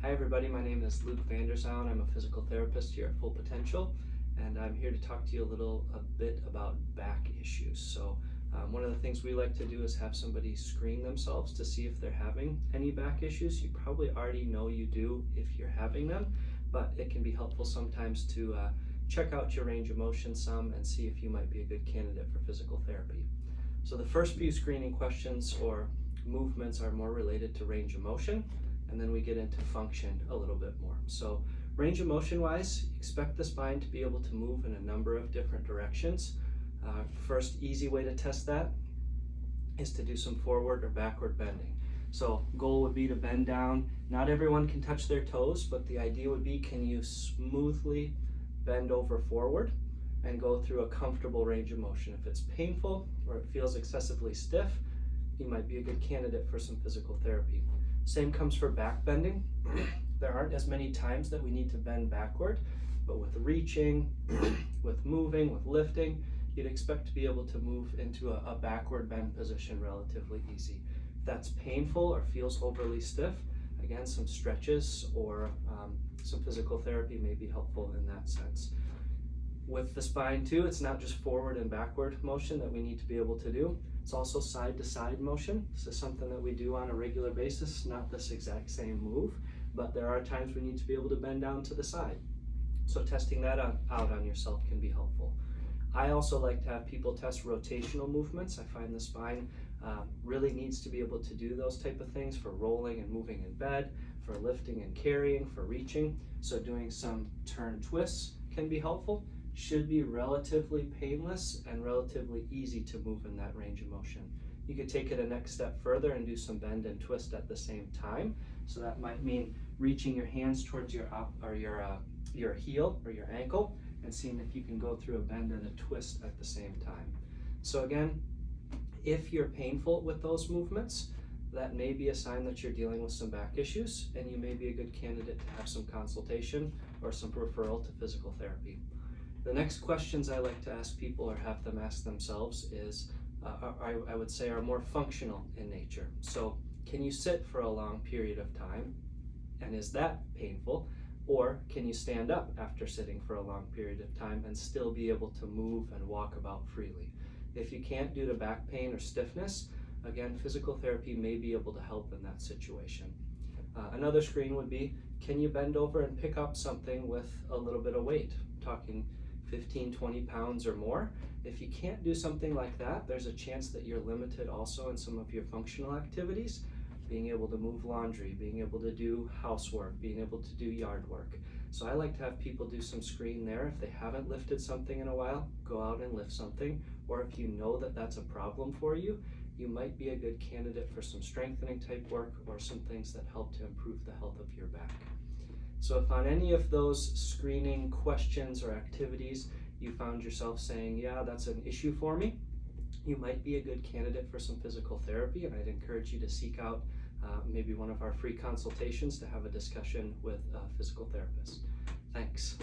Hi everybody, my name is VanderZouwen. I'm a physical therapist here at Full Potential, and I'm here to talk to you a bit about back issues. One of the things we like to do is have somebody screen themselves to see if they're having any back issues. You probably already know you do if you're having them, but it can be helpful sometimes to check out your range of motion some and see if you might be a good candidate for physical therapy. So the first few screening questions or movements are more related to range of motion, and then we get into function a little bit more. So range of motion wise, expect the spine to be able to move in a number of different directions. First easy way to test that is to do some forward or backward bending. So goal would be to bend down. Not everyone can touch their toes, but the idea would be, can you smoothly bend over forward and go through a comfortable range of motion? If it's painful or it feels excessively stiff, you might be a good candidate for some physical therapy. Same comes for back bending. There aren't as many times that we need to bend backward, but with reaching, with moving, with lifting, you'd expect to be able to move into a backward bend position relatively easy. If that's painful or feels overly stiff, again, some stretches or some physical therapy may be helpful in that sense. With the spine too, it's not just forward and backward motion that we need to be able to do. It's also side to side motion. This is something that we do on a regular basis, not this exact same move, but there are times we need to be able to bend down to the side. So testing that out on yourself can be helpful. I also like to have people test rotational movements. I find the spine really needs to be able to do those type of things for rolling and moving in bed, for lifting and carrying, for reaching. So doing some turn twists can be helpful. Should be relatively painless and relatively easy to move in that range of motion. You could take it a next step further and do some bend and twist at the same time. So that might mean reaching your hands towards your heel or your ankle and seeing if you can go through a bend and a twist at the same time. So again, if you're painful with those movements, that may be a sign that you're dealing with some back issues, and you may be a good candidate to have some consultation or some referral to physical therapy. The next questions I like to ask people or have them ask themselves is, I would say, are more functional in nature. So can you sit for a long period of time, and is that painful? Or can you stand up after sitting for a long period of time and still be able to move and walk about freely? If you can't due to back pain or stiffness, again, physical therapy may be able to help in that situation. Another screen would be, can you bend over and pick up something with a little bit of weight? Talking 15, 20 pounds or more. If you can't do something like that, there's a chance that you're limited also in some of your functional activities, being able to move laundry, being able to do housework, being able to do yard work. So I like to have people do some screen there. If they haven't lifted something in a while, go out and lift something. Or if you know that that's a problem for you, you might be a good candidate for some strengthening type work or some things that help to improve the health of your back. So if on any of those screening questions or activities you found yourself saying, yeah, that's an issue for me, you might be a good candidate for some physical therapy, and I'd encourage you to seek out maybe one of our free consultations to have a discussion with a physical therapist. Thanks.